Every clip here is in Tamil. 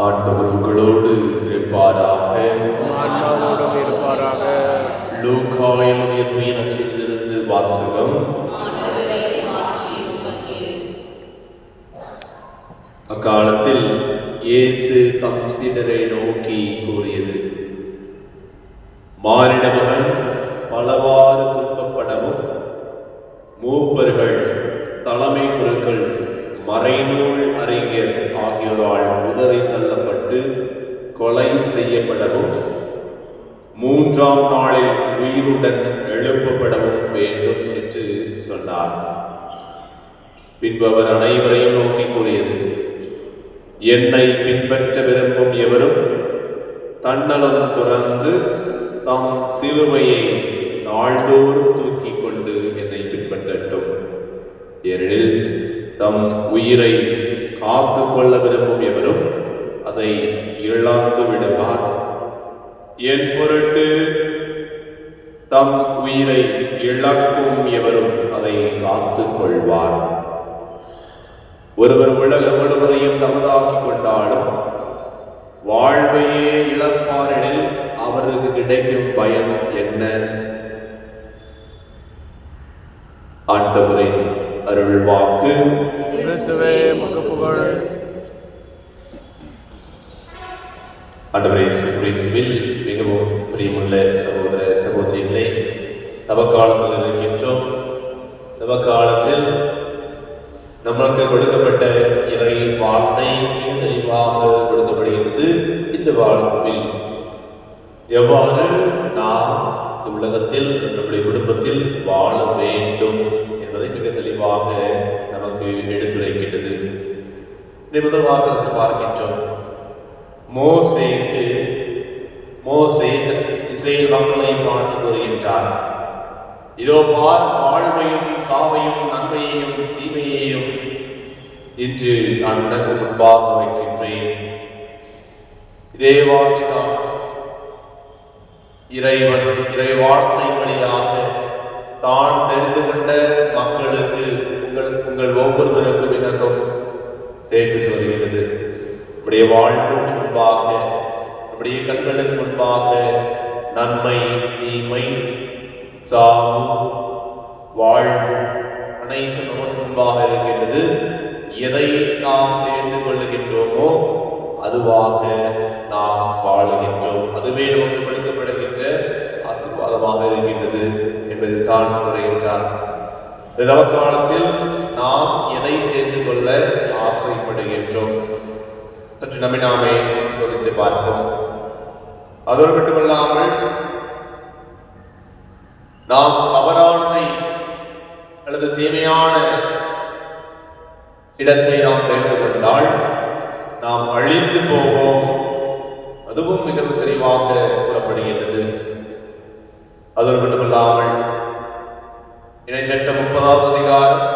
ஆண்டவர் உங்களோடு இருப்பாராக. ஆன்மாவோடும் இருப்பாராக. லூக்கா எழுதிய தூய நற்செய்தியிலிருந்து வாசகம். அக்காலத்தில் இயேசு தம் சீடரை நோக்கி கூறியது: மானிட மகன் பலவாறு துன்பப்படவும் மூப்பர்கள், தலைமை குருக்கள், மறைநூல் அறிஞர் ஆகியோரால் உதறி தள்ளப்பட்டு கொலை செய்யப்படவும் மூன்றாம் நாளில் உயிருடன் எழுப்பப்படவும் வேண்டும் என்று சொன்னார். பின்பு அவர் அனைவரையும் நோக்கி கூறியது: என்னை பின்பற்ற விரும்பும் எவரும் தன்னலம் துறந்து தம் சிலுவையை நாள்தோறும் தூக்கி கொண்டு என்னை பின்பற்றட்டும். ஏனெனில் தம் உயிரை காத்து கொள்ள விரும்பும் எவரும் அதை இழந்து விடுவார். என் பொருட்டு தம் உயிரை இழக்கும் எவரும் அதை காத்து கொள்வார். ஒருவர் உலகம் முழுவதையும் தமதாக்கிக் கொண்டாலும் வாழ்வையே இழப்பாரெனில் அவருக்கு கிடைக்கும் பயன் என்ன? ஆண்டவரின் அருள்வாக்கு. கிறிஸ்துவே உமக்கு புகழ். ஆண்டவரே கிறிஸ்துவில் மிகவும் பிரியமுள்ள சகோதர சகோதரிகளே, தவக்காலத்தில் இருக்கின்றோம். தவக்காலத்தில் நம்மளுக்கு கொடுக்கப்பட்ட இறை வார்த்தை மிக தெளிவாக கொடுக்கப்படுகிறது. இந்த வாழ்வில் எவ்வாறு நாம் இந்த உலகத்தில் நம்முடைய குடும்பத்தில் வாழ வேண்டும் என்பதை மிக தெளிவாக நமக்கு எடுத்துரைக்கின்றது. இந்த முதல் வாசகத்தில் பார்க்கின்றோம். மோசே இஸ்ரேல் மக்களை பார்த்து கூறுகின்றார்: இதோ பார், வாழ்வையும் சாவையும் நன்மையையும் தீமையையும் இன்று நான் உனக்கு முன்பாக வைக்கின்றேன். இதே வார்த்தைதான் இறை வார்த்தை வழியாக தான் தெரிந்து கொண்ட மக்களுக்கு உங்கள் ஒவ்வொருவருக்கும் இணக்கம் தேர்த்து சொல்கிறது. நம்முடைய வாழ்வுக்கு முன்பாக, நம்முடைய கண்களுக்கு முன்பாக நன்மை தீமை சாவு வாழ்வு அனைத்தும் நமக்கு முன்பாக இருக்கின்றது. எதை நாம் தேர்ந்து கொள்ளுகின்றோமோ அதுவாக நாம் வாழுகின்றோம். அதுவே நமக்கு கொடுக்கப்படுகின்ற ஆசீர்வாதமாக இருக்கின்றது என்பது தான் கூறுகின்றார். காலத்தில் நாம் எதை தேர்ந்து கொள்ள ஆசைப்படுகின்றோம் சற்று நம்மை நாமே சோதித்து பார்ப்போம். அதோடு மட்டுமல்லாமல் நாம் தவறானதை அல்லது தீமையான இடத்தை நாம் தெரிந்து கொண்டால் நாம் அழிந்து போவோம். அதுவும் மிகவும் தெளிவாக கூறப்படுகின்றது. அதோடு மட்டுமல்லாமல் இணைச்சட்டம் 30வது அதிகாரம்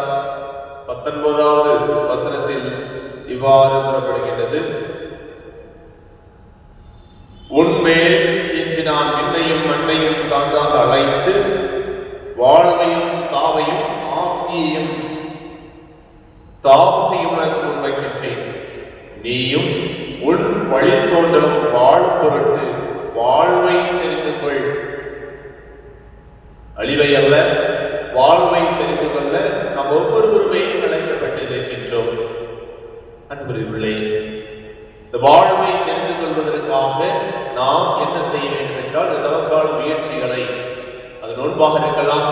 19வது வசனத்தில் இவ்வாறு கூறப்படுகின்றது: உன்மேல் இன்று நான் விண்ணையும் மண்ணையும் சான்றாக அழைத்து வாழ்வையும் சாவையும் ஆசியையும் தாபத்தையும் உனக்கு முன்வைக்கின்றேன். நீயும் உன் வழித்தோன்றலும் வாழும் பொருட்டு வாழ்வை தெரிந்து கொள். அழிவை அல்ல, வாழ்வை தெரிந்து கொள்ள நாம் ஒவ்வொருவருமே அழைக்கப்பட்டு இருக்கின்றோம். அன்புக்குரியவர்களே, இந்த வாழ்வை தெரிந்து கொள்வதற்காக நாம் என்ன செய்ய வேண்டும் என்றால், இந்த தவக்கால முயற்சிகளை, அது நோன்பாக இருக்கலாம்,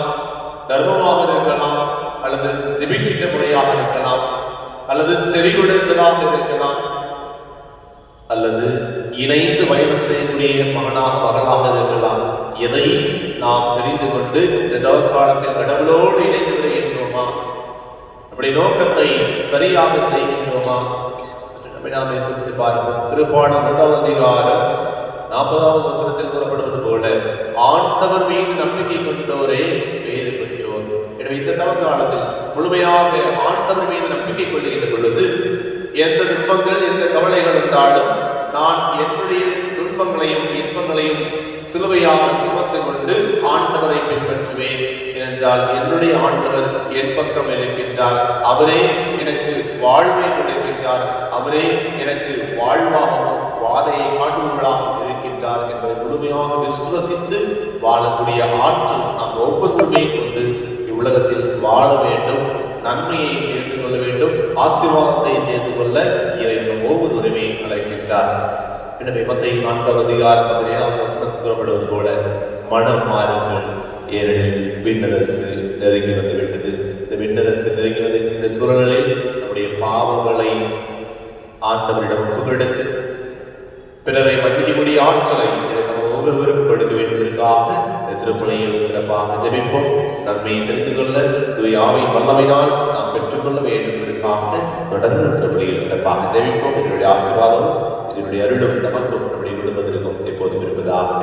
தர்மமாக இருக்கலாம், அல்லது ஜெபிக்கின்ற முறையாக இருக்கலாம், அல்லது செவிகொடுத்தலாக இருக்கலாம், அல்லது இணைந்து பயணம் செய்யக்கூடிய மகளாக இருக்கலாம். எதை நாம் தெரிந்து கொண்டு இந்த தவக்காலத்தில் கடவுளோடு இணைந்து வருகின்றோமா? நம்முடைய நோக்கத்தை சரியாக செய்கின்றோமா? நம்மை நாமே சொல்லித்து பார்ப்போம். திருப்பாடல் 2வது அதிகாரம் 40வது வசனத்தில் கூறப்படுவது போல, ஆண்டவர் மீது நம்பிக்கை கொண்டோரே பேறு பெற்றோர். எனவே இந்த தவக்காலத்தில் முழுமையாக ஆண்டவர் மீது நம்பிக்கை கொள்ளுகின்ற பொழுது எந்த துன்பங்கள், எந்த கவலைகள் இருந்தாலும் நான் என்னுடைய துன்பங்களையும் இன்பங்களையும் சிலுவையாக சுமந்து கொண்டு ஆண்டவரை பின்பற்றுவேன். ஏனென்றால் என்னுடைய ஆண்டவர் என் பக்கம் இருக்கின்றார். அவரே எனக்கு வாழ்வை கொடுக்கின்றார். அவரே எனக்கு வாழ்வாகவும் பாதையை காட்டுபவர்களாக இருக்கின்றார் என்பதை முழுமையாக விசுவசித்து வாழக்கூடிய ஆற்றல் நாம் ஒவ்வொருவருமே கொண்டு இவ்வுலகத்தில் வாழ வேண்டும். நன்மையை தெரிந்து கொள்ள வேண்டும், ஆசீர்வாதத்தை தெரிந்து கொள்ள இறைவன் ஒவ்வொருவருமே அழைக்கின்றார். எனவே மத்தேயு 4ஆம் அதிகாரம் 17ஆம் வசனம் கூறப்படுவது போல மனம் மாறுங்கள், ஏனெனில் விண்ணரசு நெருங்கி வந்து விட்டது. இந்த விண்ணரசு நெருங்கி வந்து இந்த சூழ்நிலையில் நம்முடைய பாவங்களை ஆண்டவரிடம் ஒப்புக்கொடுத்து பிறரை மன்னிக்கக்கூடிய ஆற்றலை நம்ம ஒவ்வொருவருக்கும் கொடுக்க வேண்டுவதற்காக இந்த திருப்பலியில் சிறப்பாக ஜெபிப்போம். நன்மையை தெரிந்து கொள்ள தூய ஆவியின் வல்லமையினால் நாம் பெற்றுக்கொள்ள வேண்டுவதற்காக தொடர்ந்து திருப்பலியில் சிறப்பாக ஜெபிப்போம். என்னுடைய ஆசீர்வாதம், என்னுடைய அருளும் நமக்கும் நம்முடைய குடும்பத்திற்கும் எப்போதும் இருப்பதாக.